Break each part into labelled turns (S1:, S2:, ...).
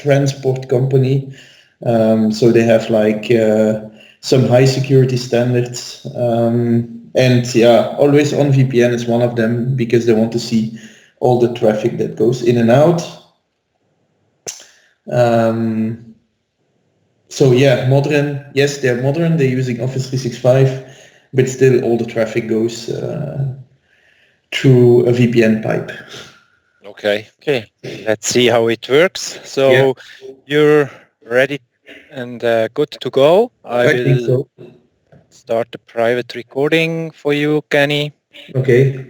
S1: transport company. So they have like some high security standards. And yeah, always on VPN is one of them because they want to see all the traffic that goes in and out. So yeah, modern. Yes, they're modern. They're using Office 365, but still all the traffic goes through a VPN pipe.
S2: Okay. Let's see how it works. So
S1: Yeah.
S2: you're ready and good to go. I
S1: I think
S2: will
S1: so.
S2: start the private recording for you, Kenny.
S1: Okay.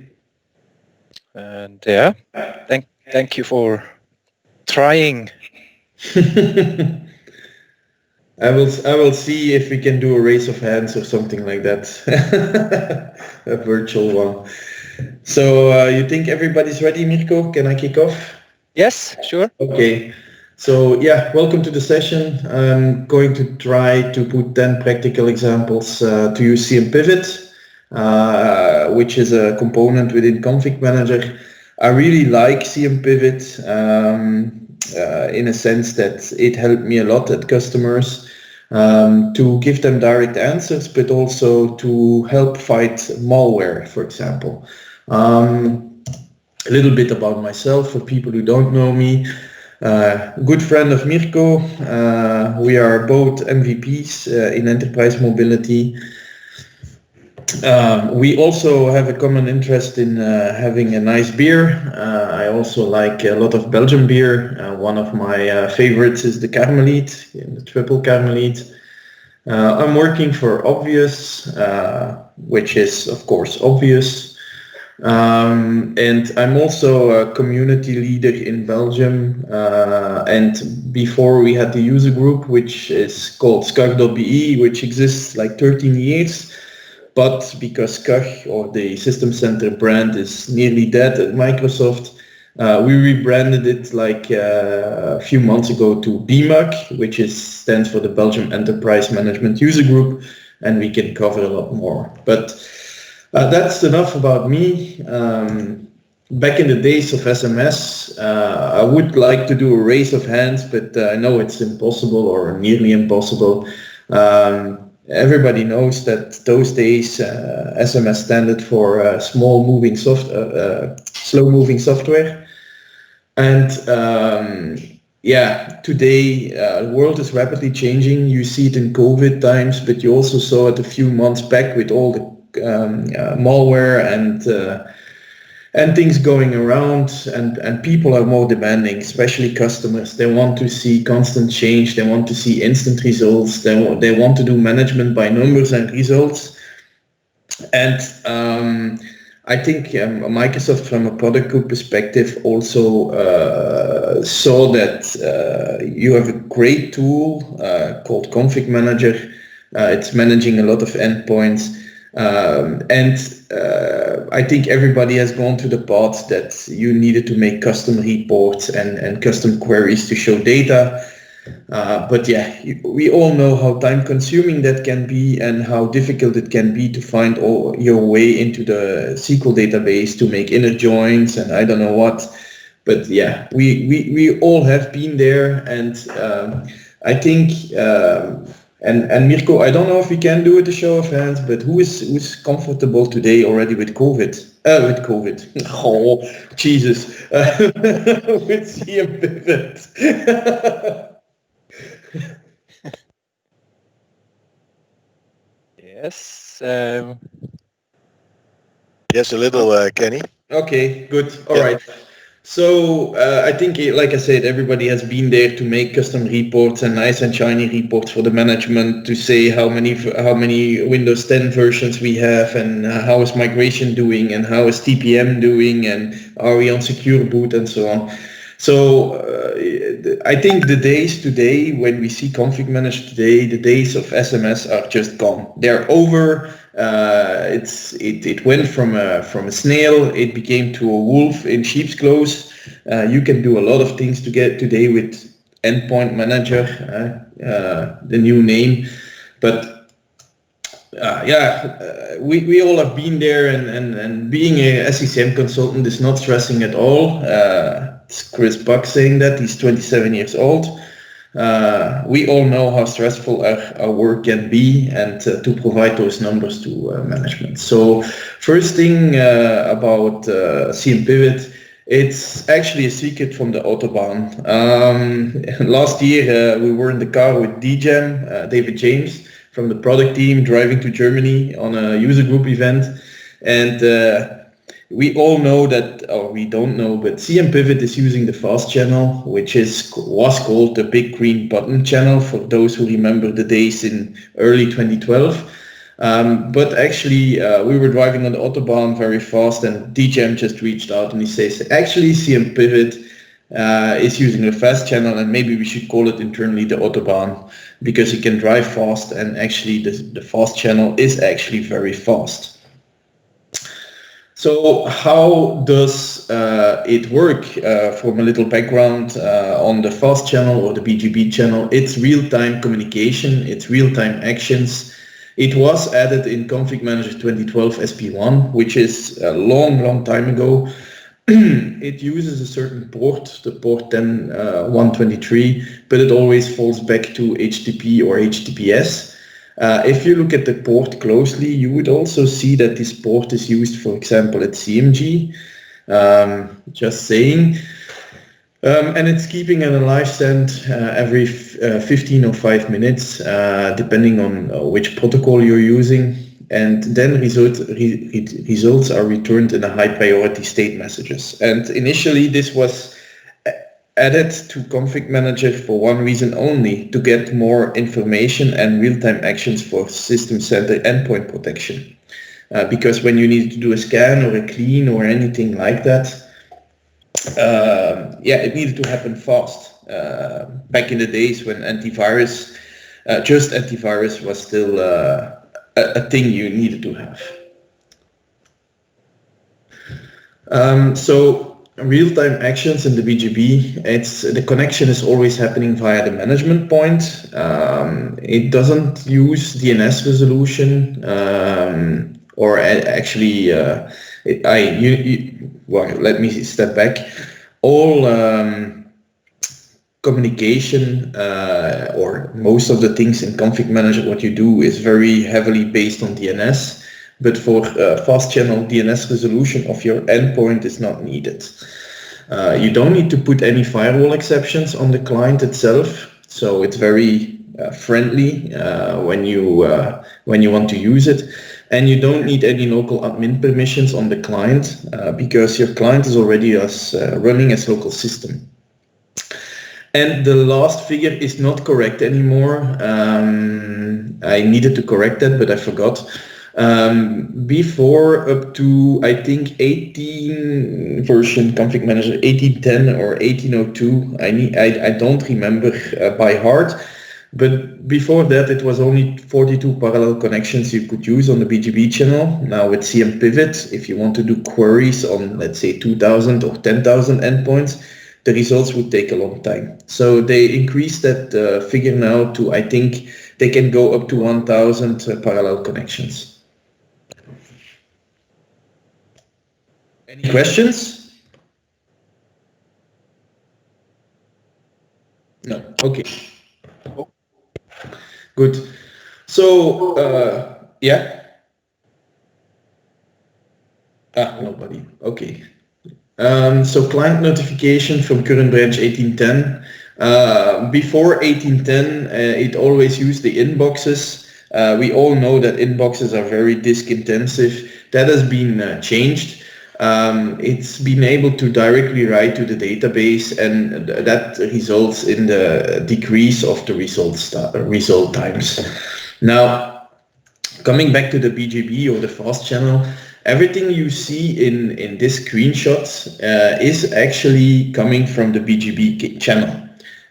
S2: And yeah, thank you for trying.
S1: I will see if we can do a raise of hands or something like that. A virtual one. So you think everybody's ready, Mirko? Can I kick off?
S2: Yes, sure.
S1: Okay. So yeah, welcome to the session. I'm going to try to put 10 practical examples to use CMPivot, which is a component within Config Manager. I really like CMPivot in a sense that it helped me a lot at customers to give them direct answers, but also to help fight malware, for example. A little bit about myself for people who don't know me. Good friend of Mirko. We are both MVPs in enterprise mobility. We also have a common interest in having a nice beer. I also like a lot of Belgian beer. One of my favorites is the Carmelite, the triple Carmelite. I'm working for Obvious, which is of course obvious. And I'm also a community leader in Belgium. And before we had the user group, which is called SCCM, which exists like 13 years. But because SCCM or the System Center brand is nearly dead at Microsoft, we rebranded it like a few months ago to BMUG, which stands for the Belgium Enterprise Management User Group, and we can cover a lot more. But that's enough about me. Back in the days of SMS, I would like to do a raise of hands, but I know it's impossible or nearly impossible. Everybody knows that those days SMS standard for slow moving software. And today the world is rapidly changing. You see it in COVID times, but you also saw it a few months back with all the malware and things going around, and people are more demanding, especially customers. They want to see constant change. They want to see instant results. They want to do management by numbers and results. And I think Microsoft, from a product group perspective, also saw that you have a great tool called Config Manager. It's managing a lot of endpoints. I think everybody has gone to the path that you needed to make custom reports and custom queries to show data. But yeah, we all know how time consuming that can be and how difficult it can be to find your way into the SQL database to make inner joins and I don't know what. But yeah, we all have been there, and I think and Mirko, I don't know if we can do it a show of hands, but who's comfortable today already with COVID? With COVID. Oh, Jesus. With CMPivot.
S2: Yes.
S3: Yes, a little, Kenny.
S1: Okay, good. All
S3: Yeah.
S1: right. So I think, like I said, everybody has been there to make custom reports and nice and shiny reports for the management to say how many Windows 10 versions we have, and how is migration doing, and how is TPM doing, and are we on secure boot, and so on. So I think the days today, when we see Config Manager today, the days of SMS are just gone. They're over. It went from a snail, it became to a wolf in sheep's clothes. You can do a lot of things to get today with Endpoint Manager, the new name. But we all have been there, and being a SCCM consultant is not stressing at all. it's Chris Buck saying that. He's 27 years old. We all know how stressful our work can be, and to provide those numbers to management. So first thing about CMPivot, it's actually a secret from the Autobahn. Last year we were in the car with DJam, David James, from the product team, driving to Germany on a user group event, and we all know that, or we don't know, but CMPivot is using the fast channel, which was called the big green button channel for those who remember the days in early 2012. But actually, we were driving on the Autobahn very fast, and DJM just reached out and he says, actually, CMPivot is using the fast channel, and maybe we should call it internally the Autobahn, because you can drive fast, and actually the fast channel is actually very fast. So how does it work? From a little background on the fast channel or the BGB channel, it's real-time communication, it's real-time actions. It was added in Config Manager 2012 SP1, which is a long time ago. It uses a certain port, the port 10123, but it always falls back to HTTP or HTTPS. If you look at the port closely, you would also see that this port is used, for example, at CMG, just saying. And it's keeping an alive send every 15 or 5 minutes, depending on which protocol you're using. And then results are returned in a high priority state messages. And initially this was added to Config Manager for one reason only, to get more information and real-time actions for system-centered endpoint protection. Because when you need to do a scan or a clean or anything like that, it needed to happen fast. Back in the days when antivirus, just antivirus was still a thing you needed to have. So real-time actions in the BGB, the connection is always happening via the management point. It doesn't use DNS resolution, or actually, let me step back. All communication, or most of the things in Config Manager, what you do is very heavily based on DNS. But for fast channel, DNS resolution of your endpoint is not needed. You don't need to put any firewall exceptions on the client itself, so it's very friendly when you want to use it. And you don't need any local admin permissions on the client, because your client is already running as local system. And the last figure is not correct anymore. I needed to correct that, but I forgot. Before, up to I think 18 version Config Manager 1810 or 1802, I don't remember by heart, but before that it was only 42 parallel connections you could use on the BGB channel. Now with CMPivot, if you want to do queries on, let's say, 2,000 or 10,000 endpoints, the results would take a long time. So they increased that figure now to, I think they can go up to 1,000 parallel connections. Any questions? No. Okay. Good. So, yeah. Nobody. Okay. So client notification from current branch 1810. Before 1810, it always used the inboxes. We all know that inboxes are very disk intensive. That has been changed. It's been able to directly write to the database, and that results in the decrease of the result times. Now, coming back to the BGB or the fast channel, everything you see in this screenshot is actually coming from the BGB channel.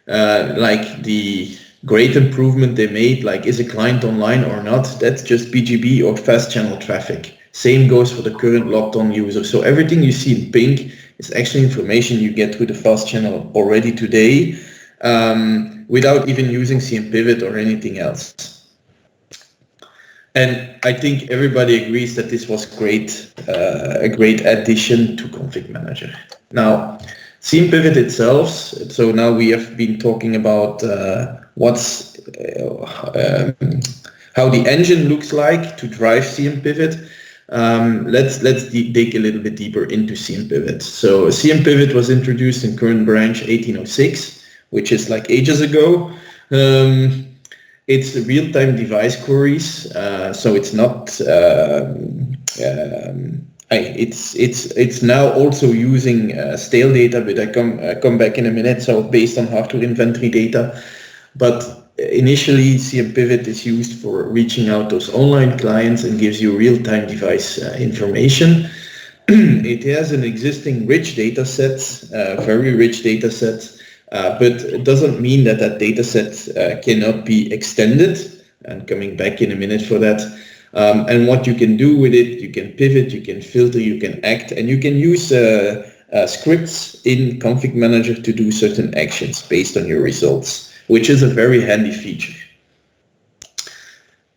S1: Like the great improvement they made, like is a client online or not, that's just BGB or fast channel traffic. Same goes for the current logged on user. So everything you see in pink is actually information you get through the fast channel already today, without even using CMPivot or anything else. And I think everybody agrees that this was great, a great addition to Config Manager. Now, CMPivot itself, so now we have been talking about how the engine looks like to drive CMPivot. Let's dig a little bit deeper into CMPivot. So CMPivot was introduced in current branch 1806, which is like ages ago. It's real-time device queries, so it's not. It's now also using stale data, but I come back in a minute. So based on hardware inventory data, but initially, CMPivot is used for reaching out those online clients and gives you real-time device information. It has an existing rich data set, very rich data set, but it doesn't mean that that data set cannot be extended. And coming back in a minute for that. And what you can do with it, you can pivot, you can filter, you can act, and you can use scripts in Config Manager to do certain actions based on your results, which is a very handy feature.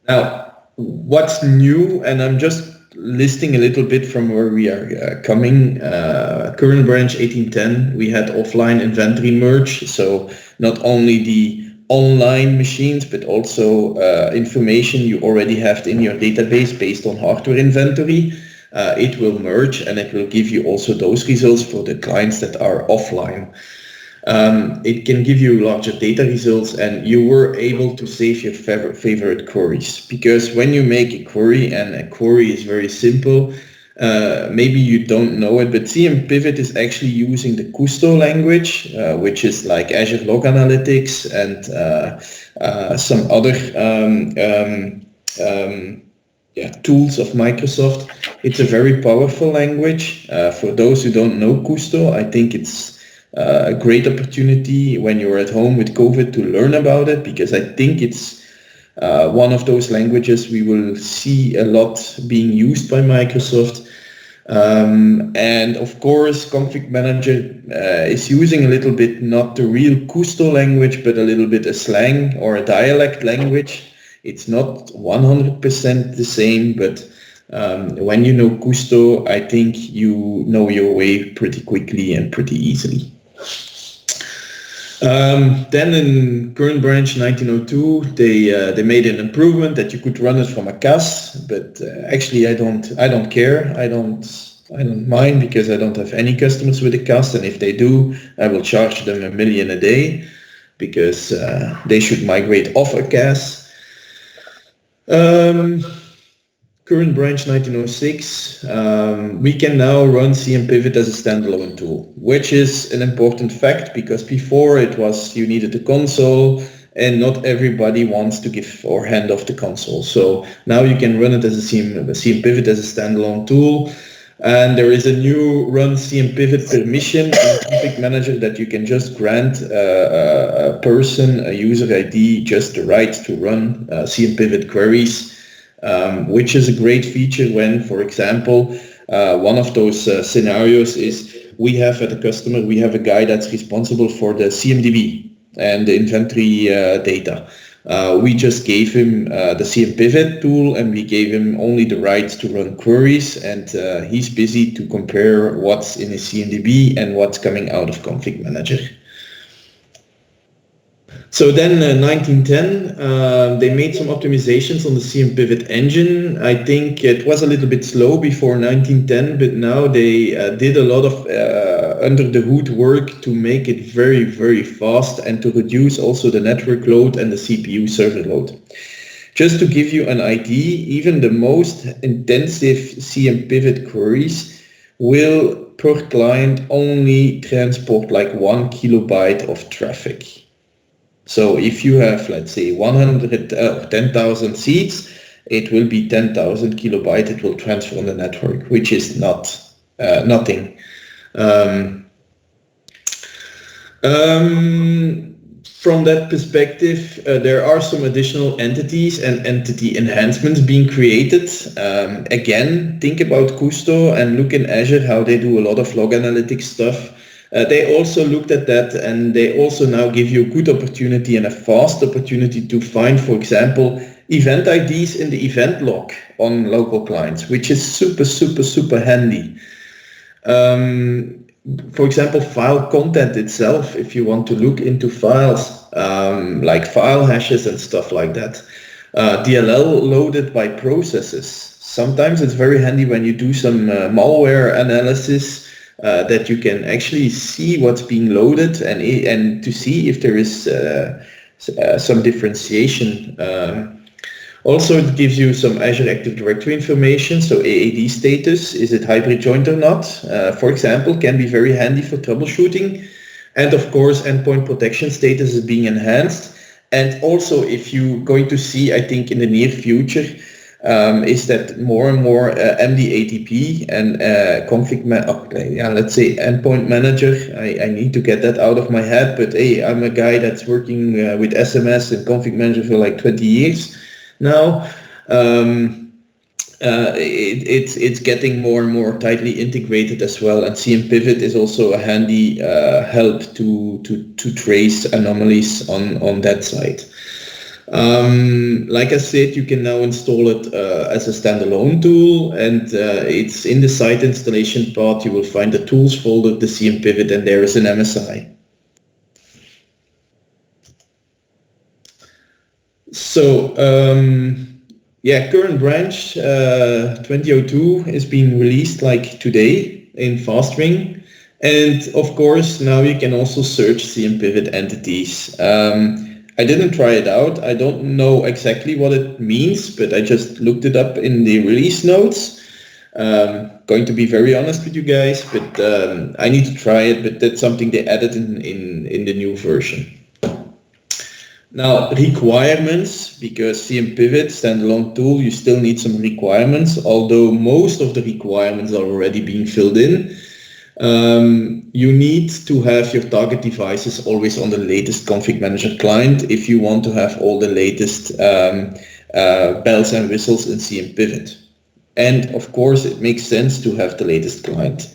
S1: Now, what's new, and I'm just listing a little bit from where we are coming. Current branch 1810, we had offline inventory merge, so not only the online machines, but also information you already have in your database based on hardware inventory. It will merge and it will give you also those results for the clients that are offline. It can give you larger data results, and you were able to save your favorite queries, because when you make a query, and a query is very simple, maybe you don't know it, but CMPivot is actually using the Custo language, which is like Azure Log Analytics and some other tools of Microsoft. It's a very powerful language. For those who don't know Custo, I think it's a great opportunity when you're at home with COVID to learn about it, because I think it's one of those languages we will see a lot being used by Microsoft. And of course, Config Manager is using a little bit not the real Custo language, but a little bit a slang or a dialect language. It's not 100% the same, but when you know Custo, I think you know your way pretty quickly and pretty easily. Then in current branch 1902, they made an improvement that you could run it from a CAS, but actually I don't care. I don't mind, because I don't have any customers with a CAS, and if they do, I will charge them $1 million a day, because they should migrate off a CAS. Current branch 1906, we can now run CMPivot as a standalone tool, which is an important fact, because before it was you needed a console, and not everybody wants to give or hand off the console. So now you can run it as a CMPivot as a standalone tool. And there is a new run CMPivot permission in Config Manager that you can just grant a person, a user ID, just the right to run CMPivot queries. Which is a great feature when, for example, one of those scenarios is we have at a customer, we have a guy that's responsible for the CMDB and the inventory data. We just gave him the CMPivot tool, and we gave him only the right to run queries, and he's busy to compare what's in his CMDB and what's coming out of Config Manager. So then 1910, they made some optimizations on the CMPivot engine. I think it was a little bit slow before 1910, but now they did a lot of under the hood work to make it very, very fast, and to reduce also the network load and the CPU server load. Just to give you an idea, even the most intensive CMPivot queries will per client only transport like 1 kilobyte of traffic. So if you have, let's say, 10,000 seats, it will be 10,000 kilobyte it will transfer on the network, which is not nothing. From that perspective, there are some additional entities and entity enhancements being created. Again, think about Custo and look in Azure how they do a lot of log analytics stuff. They also looked at that, and they also now give you a good opportunity and a fast opportunity to find, for example, event IDs in the event log on local clients, which is super, super, super handy. for example, file content itself, if you want to look into files, like file hashes and stuff like that, DLL loaded by processes. Sometimes it's very handy when you do some malware analysis that you can actually see what's being loaded and to see if there is some differentiation. Also, it gives you some Azure Active Directory information, so AAD status, is it hybrid joined or not, for example, can be very handy for troubleshooting. And of course, endpoint protection status is being enhanced. And also, if you're going to see, I think in the near future, is that more and more MDATP and let's say endpoint manager. I need to get that out of my head, but hey, I'm a guy that's working with SMS and config manager for like 20 years now. It's getting more and more tightly integrated as well, and CMPivot is also a handy help to trace anomalies on that side. Like I said, you can now install it as a standalone tool, and it's in the site installation part. You will find the tools folder, the CMPivot, and there is an MSI. So current branch 2002 is being released like today in FastRing, and of course now you can also search CMPivot entities. I didn't try it out. I don't know exactly what it means, but I just looked it up in the release notes. Going to be very honest with you guys, but I need to try it, but that's something they added in the new version. Now, requirements, because CMPivot, standalone tool, you still need some requirements, although most of the requirements are already being filled in. You need to have your target devices always on the latest config manager client if you want to have all the latest bells and whistles in CMPivot. And of course, it makes sense to have the latest client.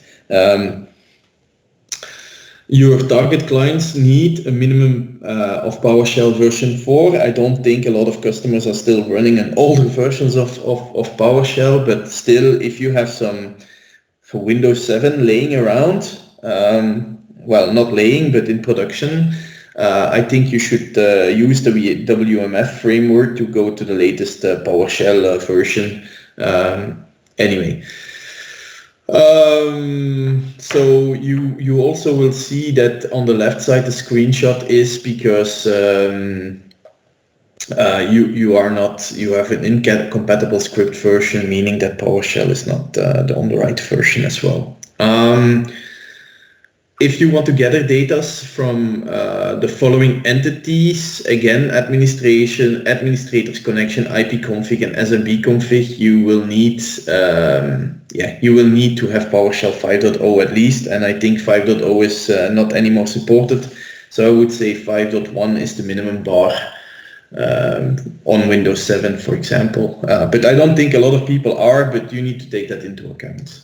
S1: Your target clients need a minimum of PowerShell version 4. I don't think a lot of customers are still running an older versions of PowerShell, but still, if you have some for Windows 7 laying around, well, not laying, but in production, I think you should use the WMF framework to go to the latest PowerShell version. Anyway. So you also will see that on the left side the screenshot is because you have an incompatible script version, meaning that PowerShell is not on the right version as well. If you want to gather data from the following entities, again, administration, administrator's connection, ipconfig, and SMB config, you will need to have PowerShell 5.0 at least, and I think 5.0 is not anymore supported. So I would say 5.1 is the minimum bar on Windows 7, for example. But I don't think a lot of people are, but you need to take that into account.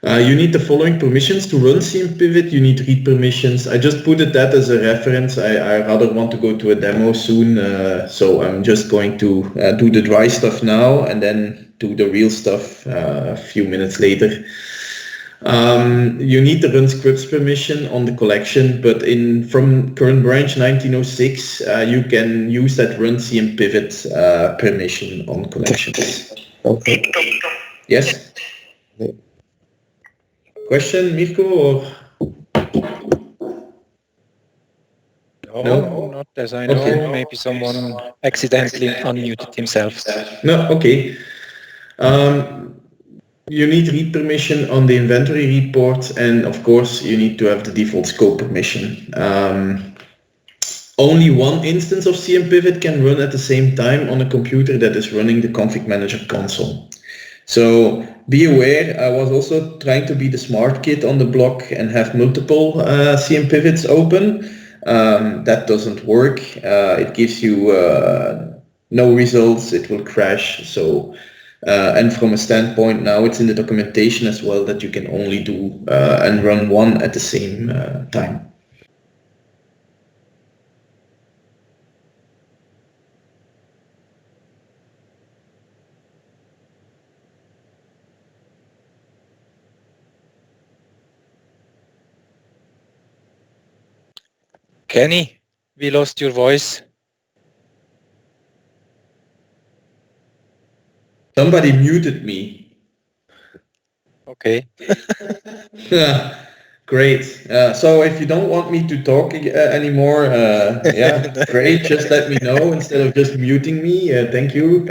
S1: You need the following permissions to run CMPivot. You need read permissions. I just put that as a reference. I rather want to go to a demo soon, so I'm just going to do the dry stuff now and then do the real stuff a few minutes later. You need the run scripts permission on the collection, but from current branch 1906, you can use that run CMPivot permission on collections.
S4: Okay.
S1: Yes? Question, Mirko? Or?
S2: No, not as I know.
S1: Okay.
S2: Maybe someone accidentally unmuted himself.
S1: No, okay. You need read permission on the inventory report, and of course you need to have the default scope permission. Only one instance of CMPivot can run at the same time on a computer that is running the config manager console. So be aware, I was also trying to be the smart kid on the block and have multiple CMPivots open. That doesn't work. It gives you no results, it will crash. So, and from a standpoint now, it's in the documentation as well that you can only do and run one at the same time.
S2: Kenny, we lost your voice.
S1: Somebody muted me.
S2: Okay.
S1: Great. So if you don't want me to talk anymore, yeah, great. Just let me know instead of just muting me. Thank you.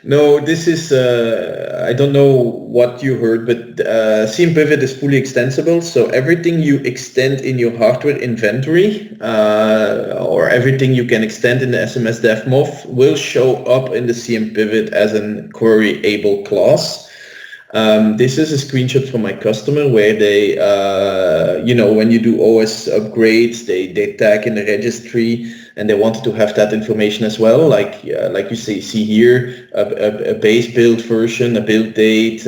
S1: No, this is, I don't know what you heard, but CMPivot is fully extensible. So everything you extend in your hardware inventory or everything you can extend in the SMS dev mof will show up in the CMPivot as a queryable class. This is a screenshot from my customer where they, when you do OS upgrades, they tag in the registry and they wanted to have that information as well. Like you see here, a base build version, a build date,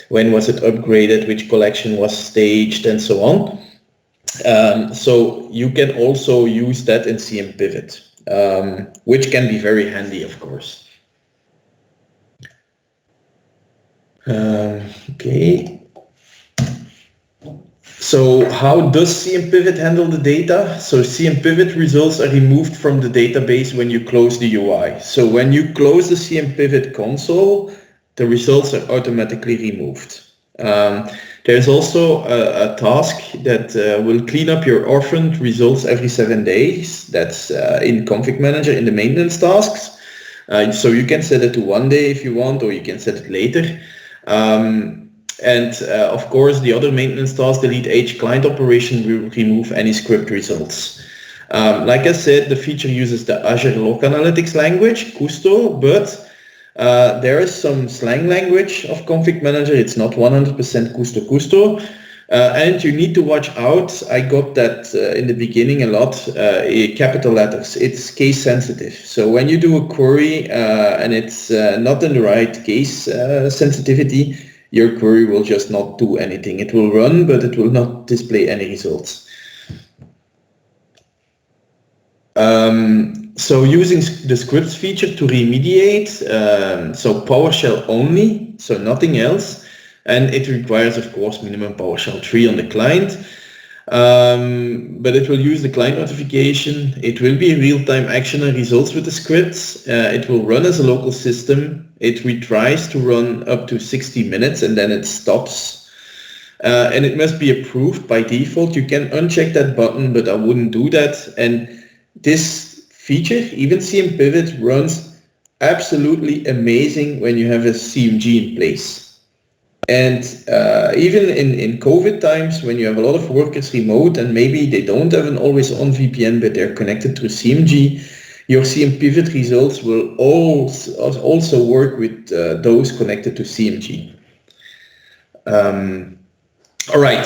S1: when was it upgraded, which collection was staged, and so on. So you can also use that in CMPivot, which can be very handy, of course. Okay. So how does CMPivot handle the data? So CMPivot results are removed from the database when you close the UI. So when you close the CMPivot console, the results are automatically removed. There's also a task that will clean up your orphaned results every 7 days. That's in Config Manager in the maintenance tasks. So you can set it to 1 day if you want, or you can set it later. Of course, the other maintenance task, delete H client operation, will remove any script results. Like I said, the feature uses the Azure Log Analytics language, Custo, but there is some slang language of Config Manager. It's not 100% Custo. And you need to watch out. I got that in the beginning a lot, capital letters. It's case sensitive. So when you do a query and it's not in the right case sensitivity, your query will just not do anything. It will run, but it will not display any results. So using the scripts feature to remediate, so PowerShell only, so nothing else. And it requires, of course, minimum PowerShell 3 on the client. But it will use the client notification. It will be real-time action and results with the scripts. It will run as a local system. It retries to run up to 60 minutes and then it stops. And it must be approved by default. You can uncheck that button, but I wouldn't do that. And this feature, even CMPivot, runs absolutely amazing when you have a CMG in place. And even in COVID times, when you have a lot of workers remote and maybe they don't have an always-on VPN, but they're connected through CMG, your CMPivot results will also work with those connected to CMG. All right.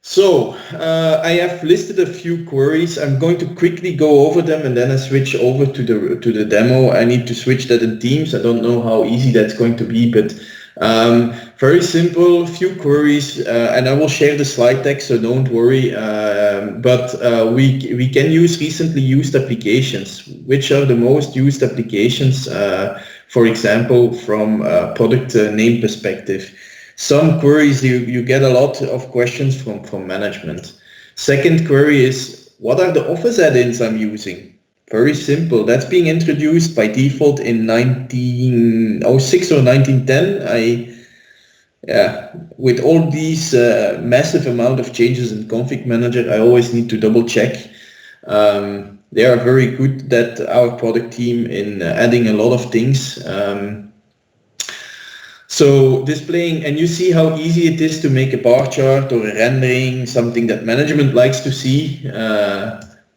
S1: So I have listed a few queries. I'm going to quickly go over them and then I switch over to the demo. I need to switch that in Teams. I don't know how easy that's going to be, but very simple, few queries, and I will share the slide deck, so don't worry. But we can use recently used applications. Which are the most used applications, for example, from a product name perspective? Some queries, you get a lot of questions from management. Second query is, what are the Office add-ins I'm using? Very simple. That's being introduced by default in 1906 or 1910. With all these massive amount of changes in Config Manager, I always need to double check. They are very good, that our product team, in adding a lot of things. So displaying, and you see how easy it is to make a bar chart or a rendering, something that management likes to see.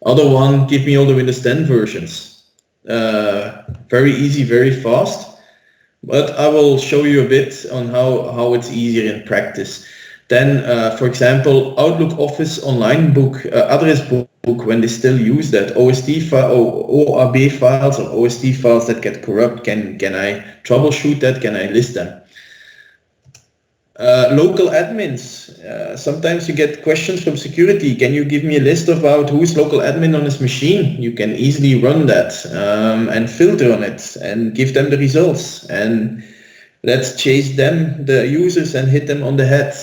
S1: Other one, give me all the Windows 10 versions. Very easy, very fast. But I will show you a bit on how it's easier in practice. Then, for example, Outlook Office Online Book, address book, when they still use that, OST OAB files or OST files that get corrupt, can I troubleshoot that? Can I list them? Local admins. Sometimes you get questions from security. Can you give me a list about who's local admin on this machine? You can easily run that and filter on it and give them the results. And let's chase them, the users, and hit them on the head.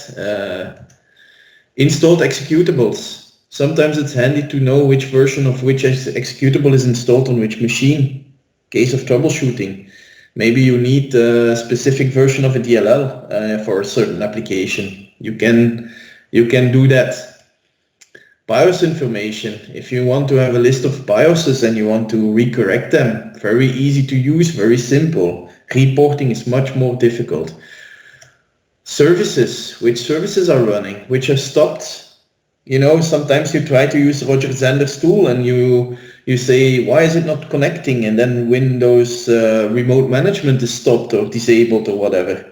S1: Installed executables. Sometimes it's handy to know which version of which executable is installed on which machine. Case of troubleshooting. Maybe you need a specific version of a DLL for a certain application. You can do that. BIOS information. If you want to have a list of BIOSes and you want to recorrect them, very easy to use, very simple. Reporting is much more difficult. Services. Which services are running? Which have stopped? You know, sometimes you try to use Roger Zender's tool and you say, why is it not connecting? And then Windows remote management is stopped or disabled or whatever.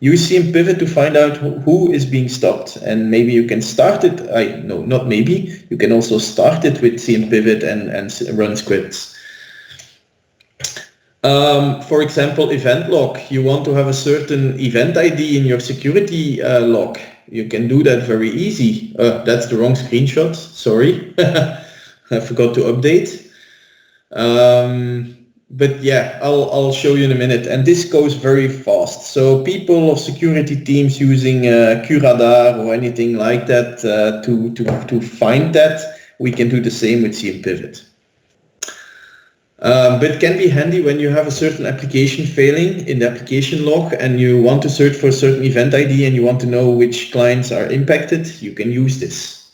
S1: Use CMPivot to find out who is being stopped. And maybe you can start it. No, not maybe. You can also start it with CMPivot and run scripts. For example, event log. You want to have a certain event ID in your security log. You can do that very easy. That's the wrong screenshot. Sorry. I forgot to update. But yeah, I'll show you in a minute. And this goes very fast. So people or security teams using QRadar or anything like that to find that, we can do the same with CMPivot. But it can be handy when you have a certain application failing in the application log and you want to search for a certain event ID and you want to know which clients are impacted, you can use this.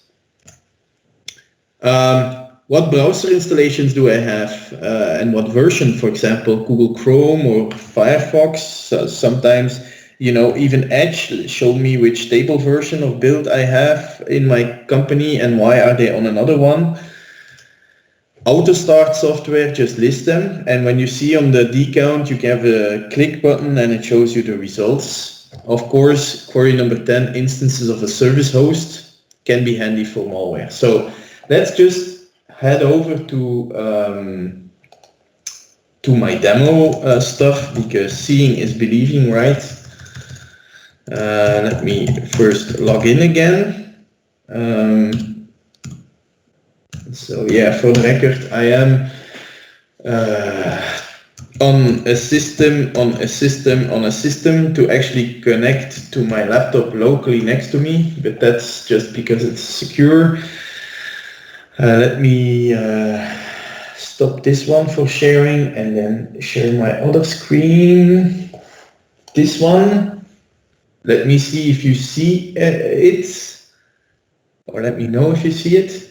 S1: What browser installations do I have and what version? For example, Google Chrome or Firefox. Sometimes, you know, even Edge show me which stable version of build I have in my company and why are they on another one. Auto start software, just list them, and when you see on the D count you can have a click button and it shows you the results. Of course, query number 10, instances of a service host, can be handy for malware. So let's just head over to my demo stuff, because seeing is believing, right? Let me first log in again. So yeah, for the record, I am on a system to actually connect to my laptop locally next to me, but that's just because it's secure. Let me stop this one for sharing and then share my other screen. This one. Let me see if you see it, or let me know if you see it.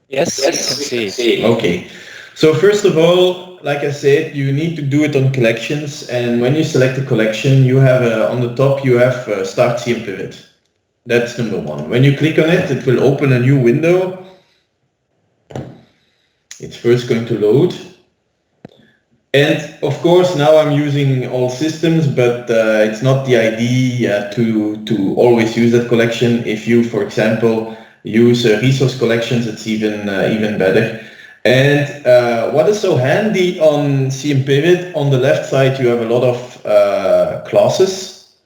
S2: Yes, I can see.
S1: Okay. So first of all, like I said, you need to do it on collections, and when you select a collection, you have on the top you have Start CMPivot. That's number one. When you click on it, it will open a new window. It's first going to load. And of course, now I'm using all systems, but it's not the idea to always use that collection. If you, for example, use resource collections, it's even better. And what is so handy on CMPivot, on the left side you have a lot of classes,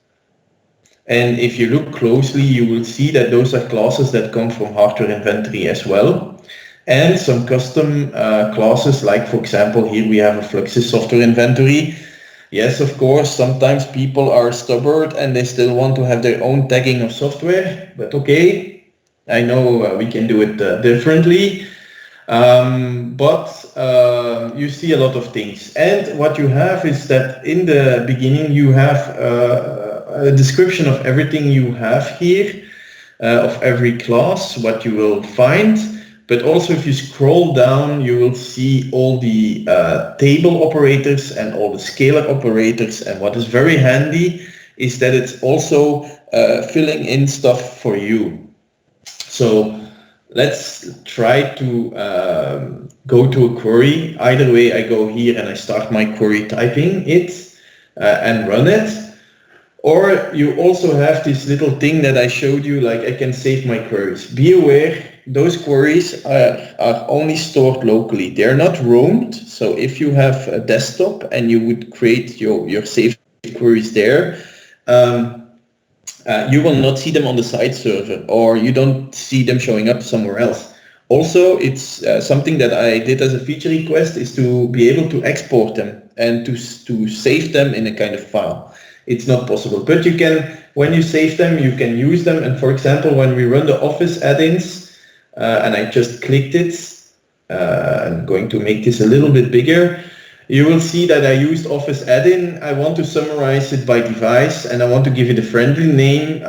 S1: and if you look closely you will see that those are classes that come from hardware inventory as well, and some custom classes, like for example here we have a Fluxys software inventory. Yes, of course, sometimes people are stubborn and they still want to have their own tagging of software, but okay. I know we can do it differently, but you see a lot of things. And what you have is that in the beginning you have a description of everything you have here, of every class, what you will find. But also if you scroll down, you will see all the table operators and all the scalar operators. And what is very handy is that it's also filling in stuff for you. So let's try to go to a query. Either way, I go here and I start my query typing it and run it. Or you also have this little thing that I showed you, like I can save my queries. Be aware, those queries are only stored locally. They're not roamed. So if you have a desktop and you would create your saved queries there, you will not see them on the side server, or you don't see them showing up somewhere else. Also, it's something that I did as a feature request is to be able to export them and to save them in a kind of file. It's not possible. But you can, when you save them, you can use them. And for example, when we run the Office add-ins, and I just clicked it, I'm going to make this a little bit bigger. You will see that I used Office add-in. I want to summarize it by device and I want to give it a friendly name.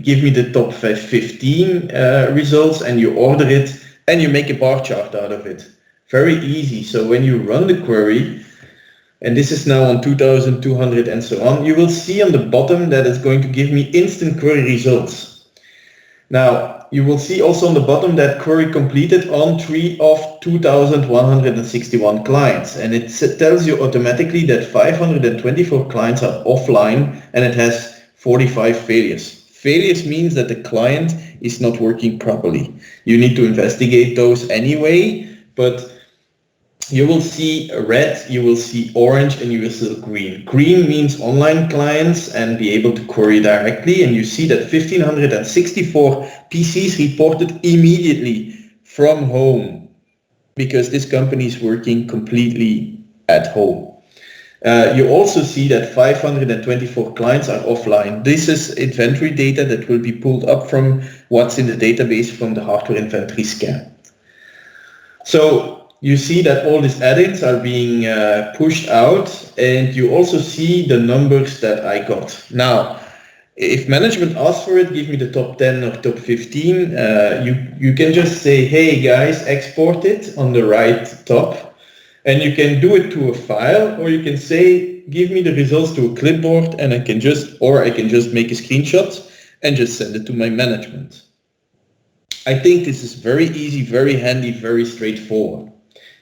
S1: Give me the top 15 results and you order it and you make a bar chart out of it. Very easy. So when you run the query, and this is now on 2200 and so on, you will see on the bottom that it's going to give me instant query results. Now, you will see also on the bottom that query completed on 3 of 2,161 clients. And it tells you automatically that 524 clients are offline and it has 45 failures. Failures means that the client is not working properly. You need to investigate those anyway, but you will see red, you will see orange, and you will see green. Green means online clients and be able to query directly. And you see that 1,564 PCs reported immediately from home because this company is working completely at home. You also see that 524 clients are offline. This is inventory data that will be pulled up from what's in the database from the hardware inventory scan. So you see that all these add-ins are being pushed out, and you also see the numbers that I got. Now, if management asks for it, give me the top 10 or top 15. You can just say, hey guys, export it on the right top, and you can do it to a file, or you can say, give me the results to a clipboard, and I can just make a screenshot and just send it to my management. I think this is very easy, very handy, very straightforward.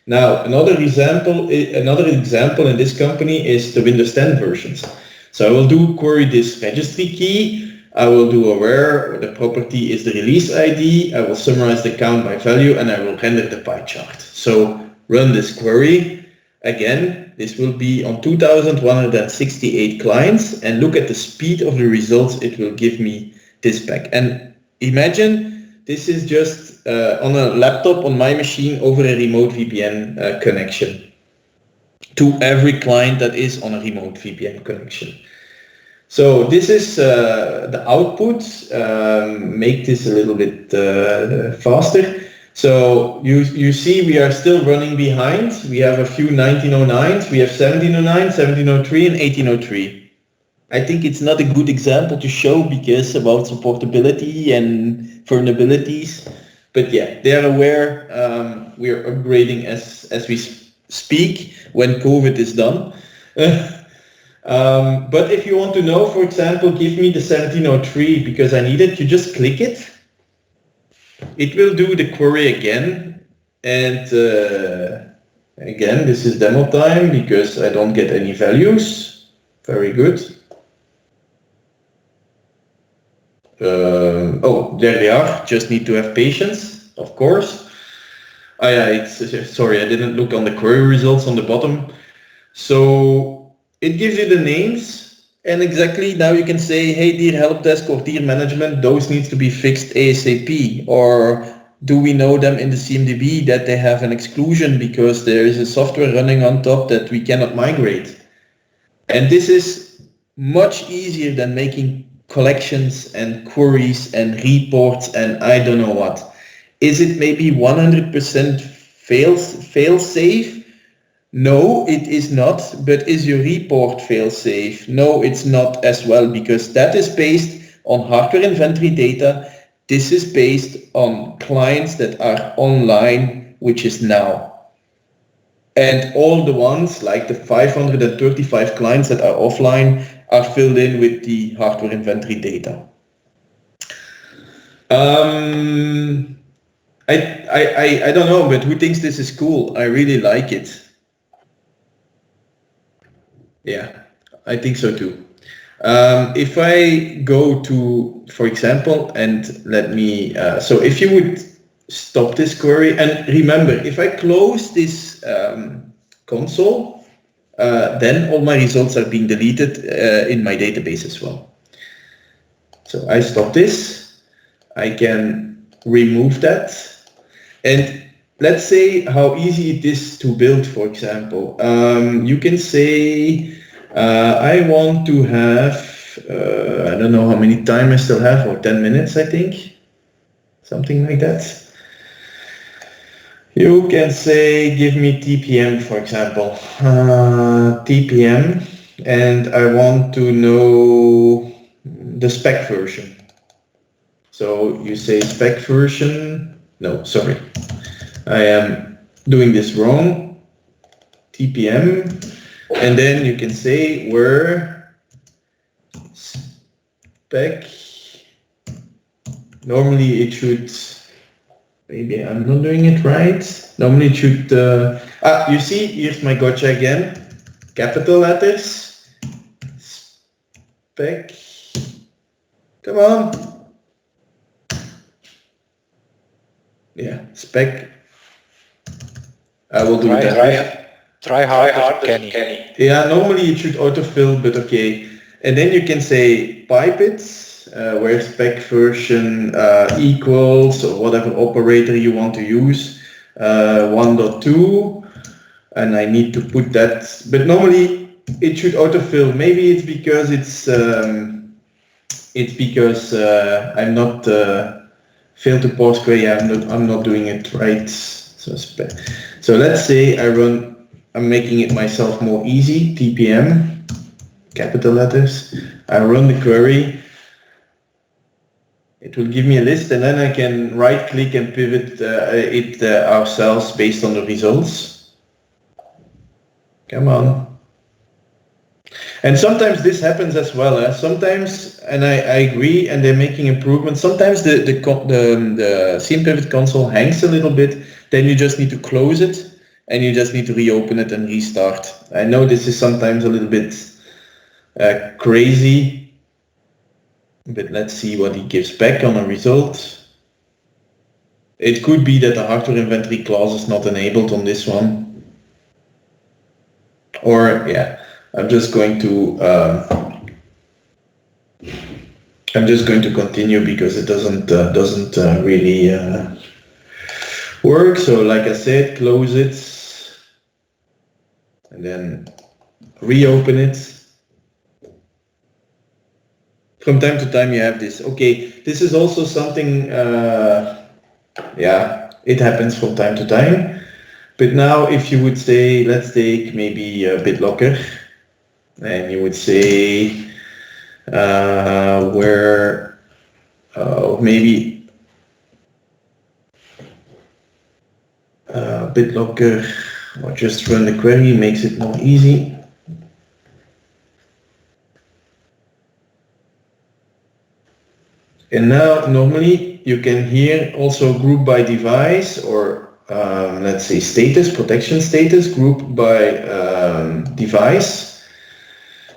S1: Now, another example in this company is the Windows 10 versions. So I will query this registry key. I will do aware the property is the release ID. I will summarize the count by value and I will render the pie chart. So run this query. Again, this will be on 2,168 clients and look at the speed of the results. It will give me this back. And imagine this is just on a laptop on my machine over a remote VPN connection to every client that is on a remote VPN connection. So this is the output. Make this a little bit faster. So you see we are still running behind. We have a few 1909s. We have 1709, 1703 and 1803. I think it's not a good example to show because about supportability and vulnerabilities, but yeah, they're aware. We are upgrading as we speak when COVID is done. But if you want to know, for example, give me the 1703 because I need it, you just click it. It will do the query again. And again, this is demo time because I don't get any values. Very good. Oh, there they are. Just need to have patience, of course. Sorry, I didn't look on the query results on the bottom. So it gives you the names, and exactly now you can say, hey, dear help desk or dear management, those needs to be fixed ASAP. Or do we know them in the CMDB that they have an exclusion because there is a software running on top that we cannot migrate? And this is much easier than making collections and queries and reports and I don't know what. Is it maybe 100% fail safe? No, it is not. But is your report fail safe? No, it's not as well because that is based on hardware inventory data. This is based on clients that are online, which is now. And all the ones like the 535 clients that are offline are filled in with the hardware inventory data. I don't know, but who thinks this is cool? I really like it. Yeah, I think so too. If I go to, for example, and let me, so if you would stop this query, and remember, if I close this console, then all my results are being deleted in my database as well. So I stop this, I can remove that, and let's say how easy it is to build, for example. You can say, I want to have, I don't know how many time I still have, or 10 minutes, I think. Something like that. You can say, give me TPM, for example. TPM, and I want to know the spec version. So you say spec version. No, sorry. I am doing this wrong. TPM. And then you can say where spec. Normally it should, maybe I'm not doing it right. Normally it should, you see, here's my gotcha again. Capital letters. Spec. Come on. Yeah, spec. I will do that.
S2: Try hard, Kenny.
S1: Yeah, normally it should autofill, but okay. And then you can say pipe it, where spec version equals, or whatever operator you want to use, 1.2, and I need to put that, but normally it should autofill. Maybe it's because I'm not failed to pause query. I'm not doing it right. So let's say I'm making it myself more easy. TPM, capital letters. I run the query. It will give me a list, and then I can right click and pivot it ourselves based on the results. Come on. And sometimes this happens as well. Sometimes, and I agree, and they're making improvements. Sometimes the CMPivot console hangs a little bit. Then you just need to close it, and you just need to reopen it and restart. I know this is sometimes a little bit crazy, but let's see what he gives back on a result. It could be that the hardware inventory clause is not enabled on this one. Or, yeah. I'm just going to continue because it doesn't really work. So like I said, close it and then reopen it. From time to time you have this. Okay, this is also something, yeah, it happens from time to time. But now if you would say, let's take maybe BitLocker, and you would say where maybe BitLocker, or just run the query, makes it more easy. And now normally you can here also group by device, or let's say status, protection status, group by device.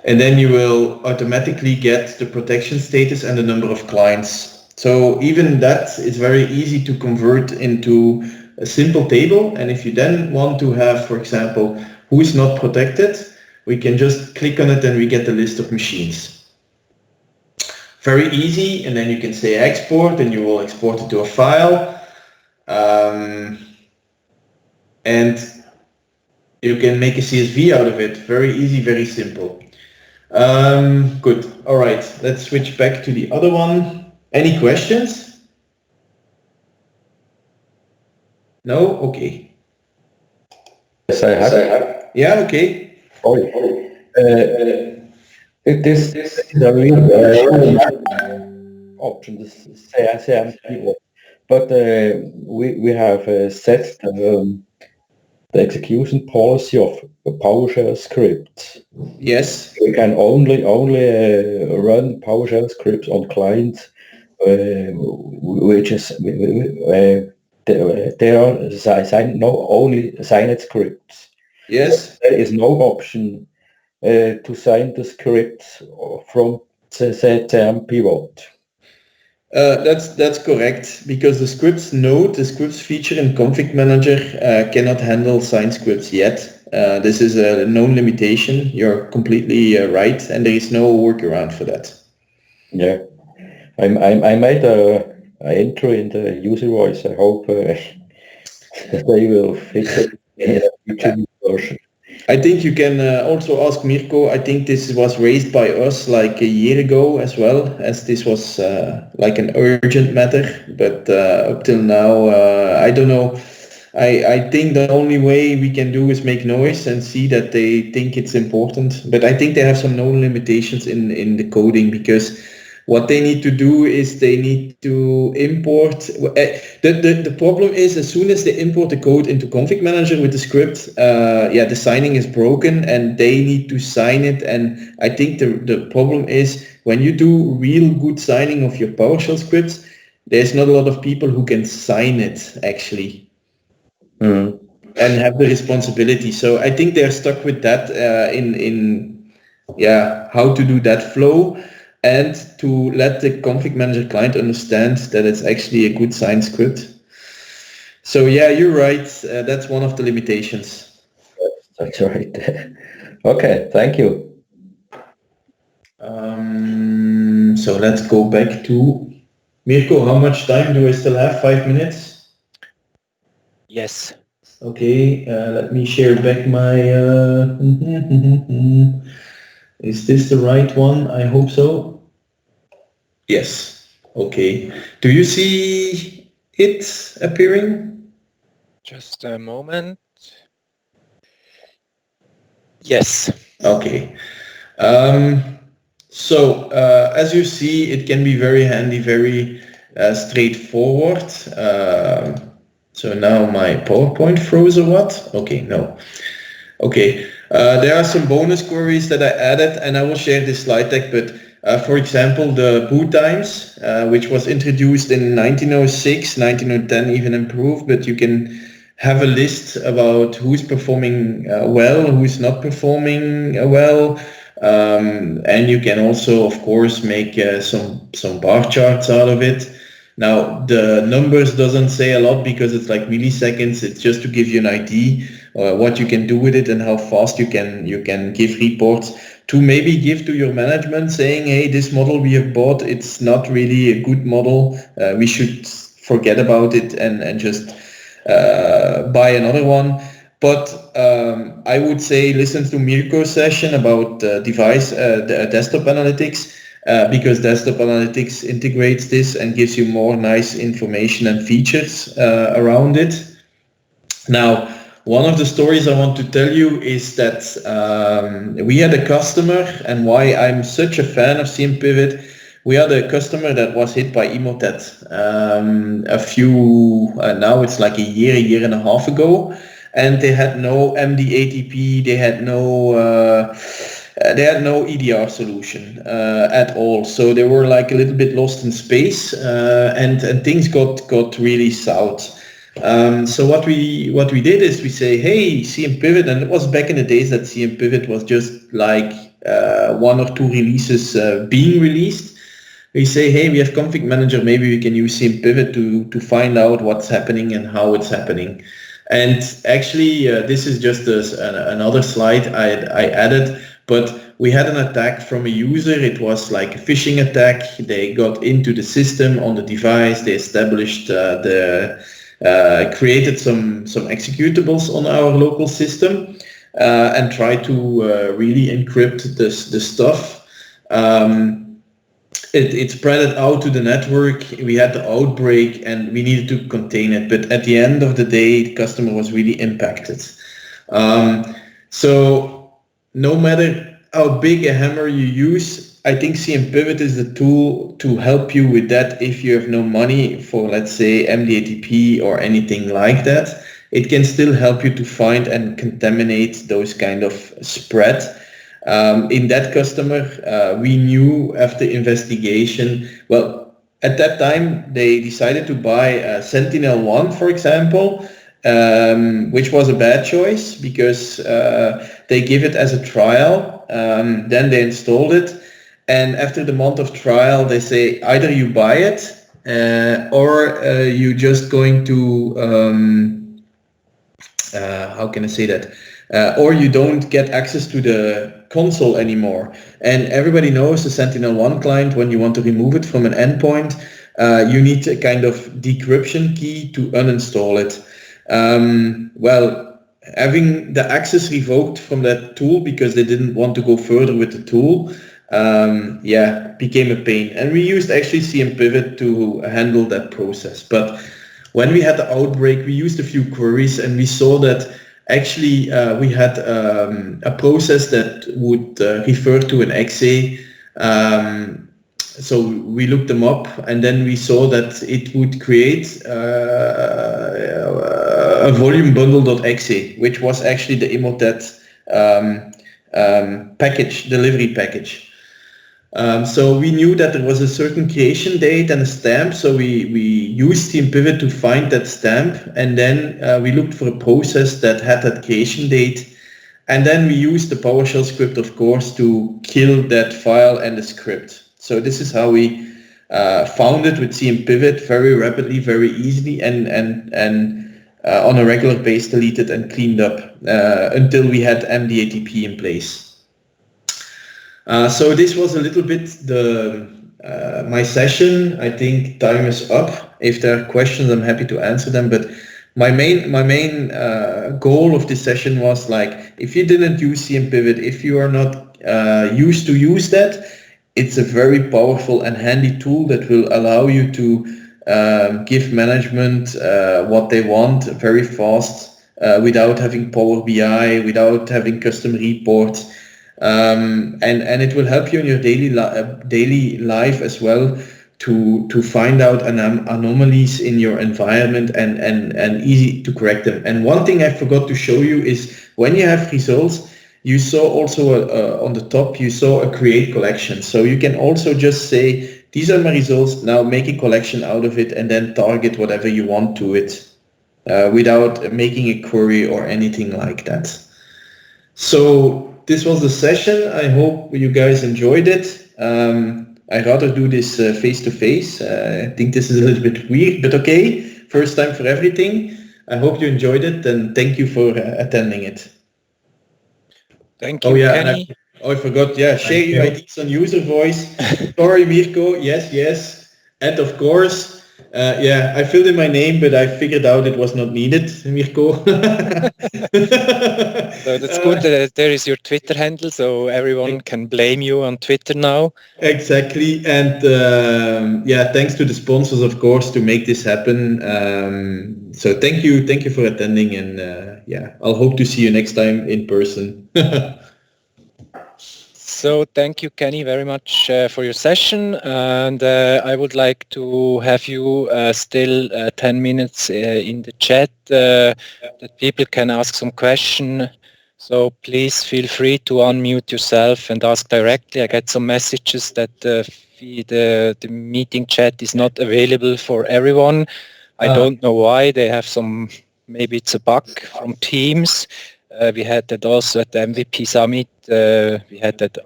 S1: And then you will automatically get the protection status and the number of clients. So even that is very easy to convert into a simple table. And if you then want to have, for example, who is not protected, we can just click on it and we get the list of machines. Very easy. And then you can say export, and you will export it to a file. And you can make a CSV out of it. Very easy, very simple. Good. All right. Let's switch back to the other one. Any questions? No? Okay.
S4: Yes, I have.
S1: Yeah, okay.
S4: This is a real option, this CMPivot, but we have set the execution policy of a PowerShell script.
S1: Yes.
S4: We can only run PowerShell scripts on clients which is they are only signed scripts.
S1: Yes.
S4: There is no option to sign the scripts from CMPivot.
S1: That's correct, because the scripts node, the scripts feature in config manager cannot handle signed scripts yet. This is a known limitation. You're completely right, and there is no workaround for that.
S4: Yeah, I made a entry in the user voice. I hope they will fix it in the future version.
S1: I think you can also ask Mirko. I think this was raised by us like a year ago as well, as this was like an urgent matter. But up till now, I don't know. I think the only way we can do is make noise and see that they think it's important. But I think they have some known limitations in the coding, because what they need to do is they need to import. The problem is, as soon as they import the code into config manager with the script, the signing is broken and they need to sign it. And I think the problem is, when you do real good signing of your PowerShell scripts, there's not a lot of people who can sign it actually. And have the responsibility. So I think they're stuck with that in how to do that flow, and to let the config manager client understand that it's actually a good signed script. So yeah, you're right. That's one of the limitations.
S4: That's right. Okay, thank you.
S1: So let's go back to Mirko. How much time do I still have? 5 minutes?
S2: Yes.
S1: Okay, let me share back my... Is this the right one? I hope so. Yes. Okay. Do you see it appearing?
S2: Just a moment. Yes.
S1: Okay. So as you see, it can be very handy, very straightforward. So now my PowerPoint froze or what? Okay, no. Okay, there are some bonus queries that I added, and I will share this slide deck, but for example, the boot times, which was introduced in 1906, 1910 even improved, but you can have a list about who's performing well, who's not performing well, and you can also, of course, make some bar charts out of it. Now, the numbers doesn't say a lot because it's like milliseconds. It's just to give you an idea what you can do with it and how fast you can give reports to maybe give to your management, saying, hey, this model we have bought, it's not really a good model. We should forget about it and just buy another one. But I would say listen to Mirko's session about device, the desktop analytics, because desktop analytics integrates this and gives you more nice information and features around it. Now, one of the stories I want to tell you is that we had a customer, and why I'm such a fan of CMPivot. We had a customer that was hit by Emotet now it's like a year and a half ago, and they had no MD-ATP, they had no EDR solution at all. So they were like a little bit lost in space, and things got really south. So what we did is we say, hey, CMPivot, and it was back in the days that CMPivot was just like 1 or 2 releases being released. We say, hey, we have config manager, maybe we can use CMPivot to find out what's happening and how it's happening. And actually, this is just another slide I added, but we had an attack from a user. It was like a phishing attack. They got into the system on the device. They established created some executables on our local system and tried to really encrypt the stuff. It spread it out to the network. We had the outbreak and we needed to contain it. But at the end of the day, the customer was really impacted. So no matter how big a hammer you use, I think CMPivot is the tool to help you with that. If you have no money for, let's say, MD-ATP or anything like that, it can still help you to find and contaminate those kind of spread. In that customer, we knew after investigation, well, at that time, they decided to buy Sentinel-1, for example, which was a bad choice because they give it as a trial, then they installed it. And after the month of trial, they say either you buy it or you're just going to, how can I say that? Or you don't get access to the console anymore. And everybody knows the Sentinel-1 client, when you want to remove it from an endpoint, you need a kind of decryption key to uninstall it. Well, having the access revoked from that tool because they didn't want to go further with the tool, became a pain. And we used actually CMPivot to handle that process. But when we had the outbreak, we used a few queries and we saw that actually we had a process that would refer to an XA. So we looked them up and then we saw that it would create a volume bundle.exe, which was actually the Emotet package, delivery package. So we knew that there was a certain creation date and a stamp, so we used CMPivot to find that stamp, and then we looked for a process that had that creation date, and then we used the PowerShell script, of course, to kill that file and the script. So this is how we found it with CMPivot very rapidly, very easily, and on a regular base deleted and cleaned up until we had MDATP in place. So this was a little bit my session. I think time is up. If there are questions, I'm happy to answer them. But my main goal of this session was like, if you didn't use CMPivot, if you are not used to use that, it's a very powerful and handy tool that will allow you to give management what they want very fast without having Power BI, without having custom reports. And it will help you in your daily life as well to find out anomalies in your environment and easy to correct them. And one thing I forgot to show you is when you have results, you saw also on the top, you saw a create collection. So you can also just say, these are my results, now make a collection out of it and then target whatever you want to it without making a query or anything like that. So this was the session. I hope you guys enjoyed it. I'd rather do this face-to-face. I think this is a little bit weird, but okay. First time for everything. I hope you enjoyed it and thank you for attending it.
S2: Thank you, Kenny.
S1: I forgot. Yeah, share your IDs on user voice. Sorry, Mirko. Yes. And of course, I filled in my name, but I figured out it was not needed, Mirko.
S2: So that's good that there is your Twitter handle, so everyone can blame you on Twitter now.
S1: Exactly. And thanks to the sponsors, of course, to make this happen. So thank you for attending, and I'll hope to see you next time in person.
S2: So thank you, Kenny, very much for your session. And I would like to have you still 10 minutes in the chat that people can ask some question. So please feel free to unmute yourself and ask directly. I get some messages that the meeting chat is not available for everyone. I don't know why. They have maybe it's a bug from Teams. We had that also at the MVP Summit. We had that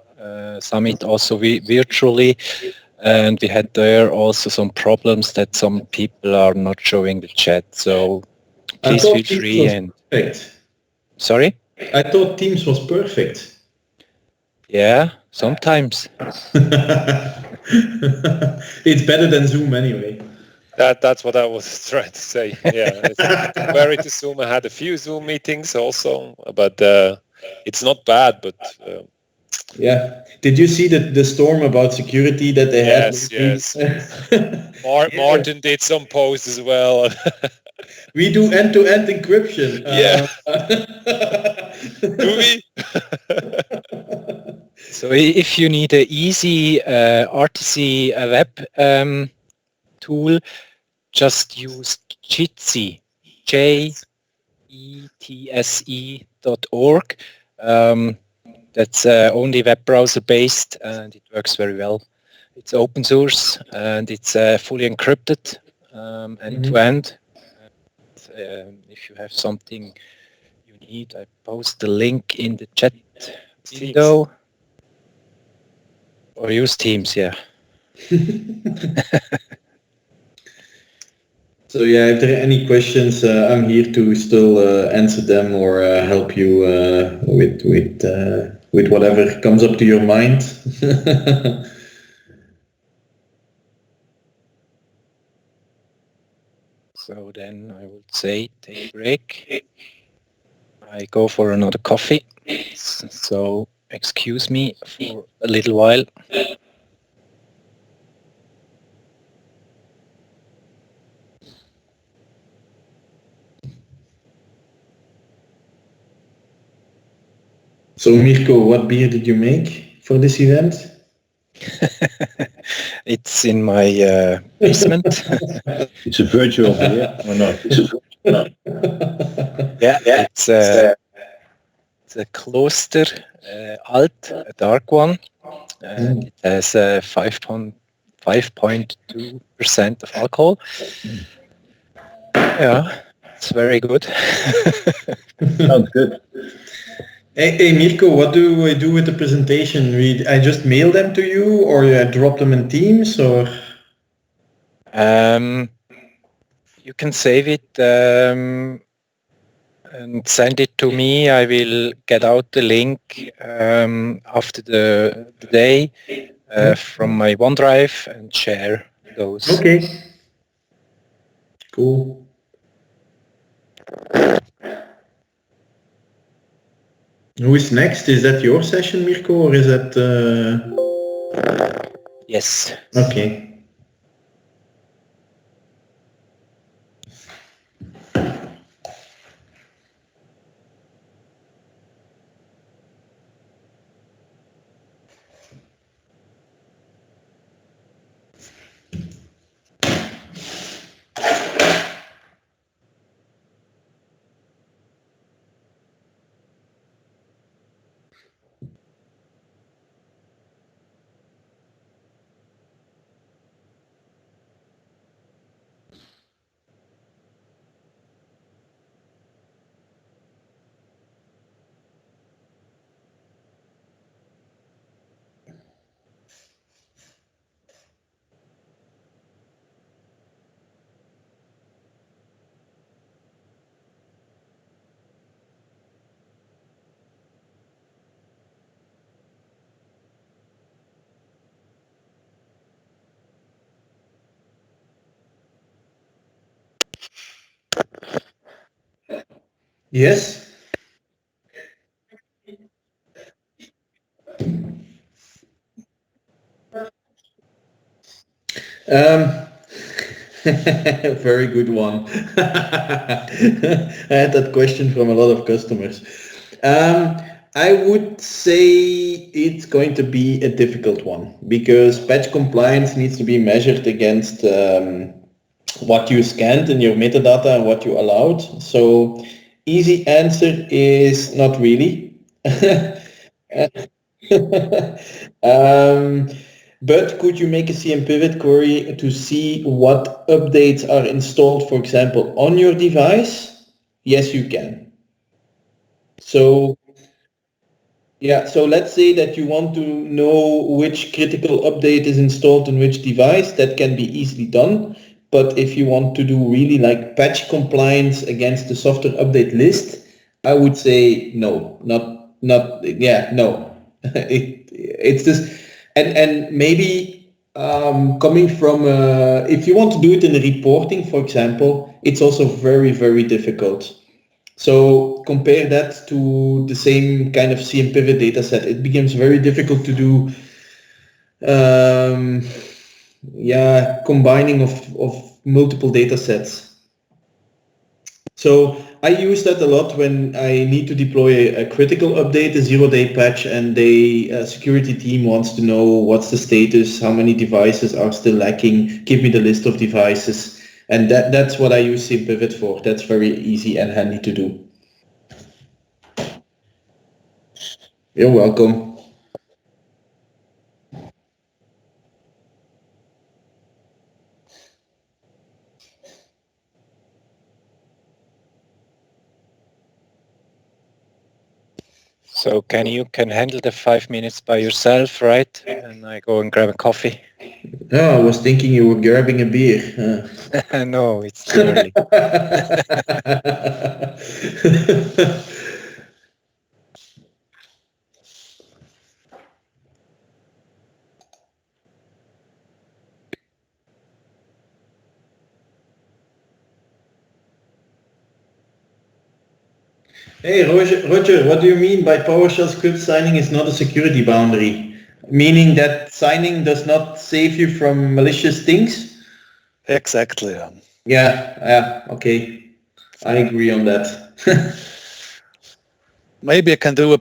S2: summit also virtually, and we had there also some problems that some people are not showing the chat. So please feel free. And
S1: perfect.
S2: Sorry?
S1: I thought Teams was perfect.
S2: Yeah, sometimes.
S1: It's better than Zoom anyway.
S3: That's what I was trying to say. Yeah, compared to Zoom, I had a few Zoom meetings also, but it's not bad. But
S1: did you see the storm about security that they had?
S3: Yes. Martin did some posts as well.
S1: We do end-to-end encryption.
S3: Do we?
S2: So if you need an easy RTC web tool, just use Jitsi, JETSE.org. That's only web browser based and it works very well. It's open source and it's fully encrypted end to end. If you have something you need, I post the link in the chat window. Or use Teams, yeah.
S1: So if there are any questions, I'm here to still answer them or help you with whatever comes up to your mind.
S2: So then I would say take a break. I go for another coffee. So excuse me for a little while.
S1: So Mirko, what beer did you make for this event?
S2: It's in my basement.
S4: It's a virtual beer or not?
S2: Yeah, it's a Kloster Alt, a dark one, and it has 5.2% of alcohol. Yeah, it's very good.
S4: Sounds good.
S1: Hey Mirko, what do I do with the presentation? I just mail them to you, or I drop them in Teams, or?
S2: You can save it and send it to me. I will get out the link after the day from my OneDrive and share those.
S1: Okay. Cool. Who is next? Is that your session, Mirko, or is that?
S2: Yes.
S1: Okay. Yes. Very good one. I had that question from a lot of customers. I would say it's going to be a difficult one because patch compliance needs to be measured against what you scanned in your metadata and what you allowed. So easy answer is not really. um, but could you make a CMPivot query to see what updates are installed, for example, on your device? Yes, you can. So yeah, so let's say that you want to know which critical update is installed on which device. That can be easily done. But if you want to do really like patch compliance against the software update list, I would say no, no. It's just, and maybe coming from, if you want to do it in reporting, for example, it's also very, very difficult. So compare that to the same kind of CMPivot data set. It becomes very difficult to do combining of multiple data sets. So I use that a lot when I need to deploy a critical update, a 0-day patch, and the security team wants to know what's the status, how many devices are still lacking, give me the list of devices. And that's what I use CMPivot for. That's very easy and handy to do. You're welcome.
S2: So you can handle the 5 minutes by yourself, right? And I go and grab a coffee.
S1: Oh, I was thinking you were grabbing a beer.
S2: No, it's too early.
S1: Hey, Roger, what do you mean by PowerShell script signing is not a security boundary? Meaning that signing does not save you from malicious things?
S5: Exactly.
S1: Yeah, okay. I agree on that.
S5: Maybe I can do a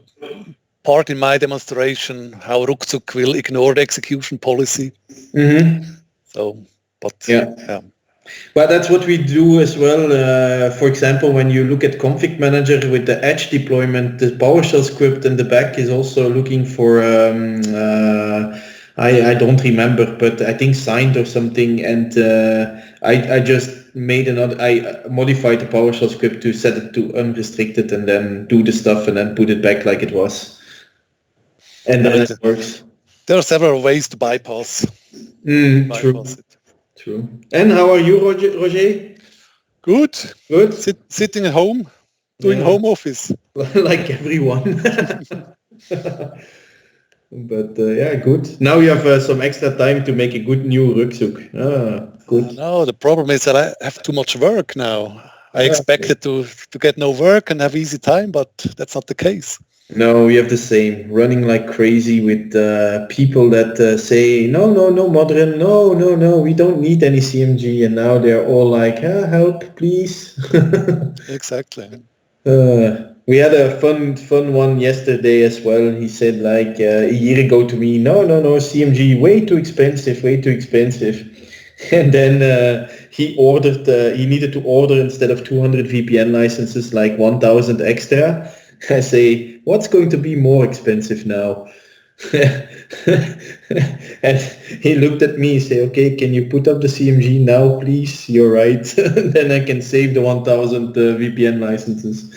S5: part in my demonstration how Ruckzuck will ignore the execution policy.
S1: Mm-hmm.
S5: So, but
S1: yeah. But that's what we do as well. For example, when you look at config manager with the edge deployment, the PowerShell script in the back is also looking for, I don't remember, but I think signed or something. And I just made I modified the PowerShell script to set it to unrestricted and then do the stuff and then put it back like it was. And then it works.
S5: There are several ways to bypass.
S1: Bypass it. True. And how are you, Roger?
S5: Good.
S1: Good.
S5: Sitting at home, doing home office.
S1: Like everyone. But yeah, good. Now you have some extra time to make a good new Ruckzuck. Good.
S5: No, the problem is that I have too much work now. I expected to get no work and have easy time, but that's not the case.
S1: No, we have the same. Running like crazy with people that say, no, modern, no, we don't need any CMG. And now they're all like, help, please.
S5: Exactly.
S1: We had a fun one yesterday as well. He said like a year ago to me, no, CMG, way too expensive. And then he needed to order instead of 200 VPN licenses, like 1,000 extra. I say, what's going to be more expensive now? And he looked at me, say, okay, can you put up the CMG now, please? You're right. Then I can save the 1,000 VPN licenses.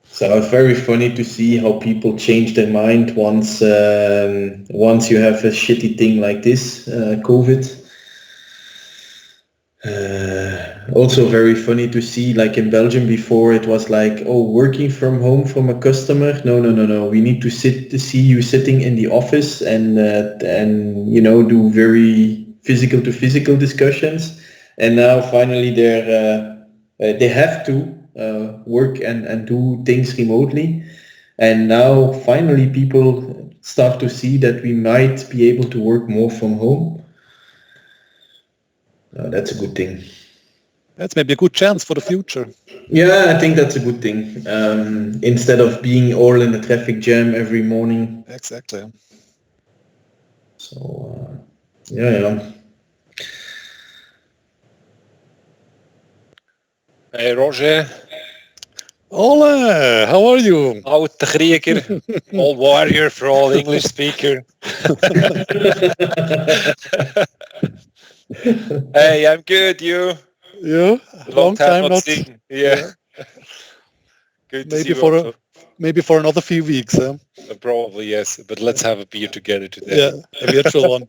S1: So it's very funny to see how people change their mind once you have a shitty thing like this, COVID. Also very funny to see, like in Belgium before, it was like, oh, working from home from a customer. No. We need to see you sitting in the office and do very physical to physical discussions. And now finally they have to work and do things remotely. And now finally people start to see that we might be able to work more from home. That's a good thing.
S5: That's maybe a good chance for the future.
S1: Yeah, I think that's a good thing. Instead of being all in a traffic jam every morning.
S5: Exactly.
S1: So, yeah.
S3: Hey, Roger.
S5: Ole, how are you?
S3: Oud de Krieger, all warrior for all English speaker. Hey, I'm good. You?
S5: Yeah,
S3: Long time not seen. Yeah. Good to
S5: maybe
S3: see you.
S5: Maybe for another few weeks.
S3: Probably yes, but let's have a beer together today.
S5: Yeah, a virtual one.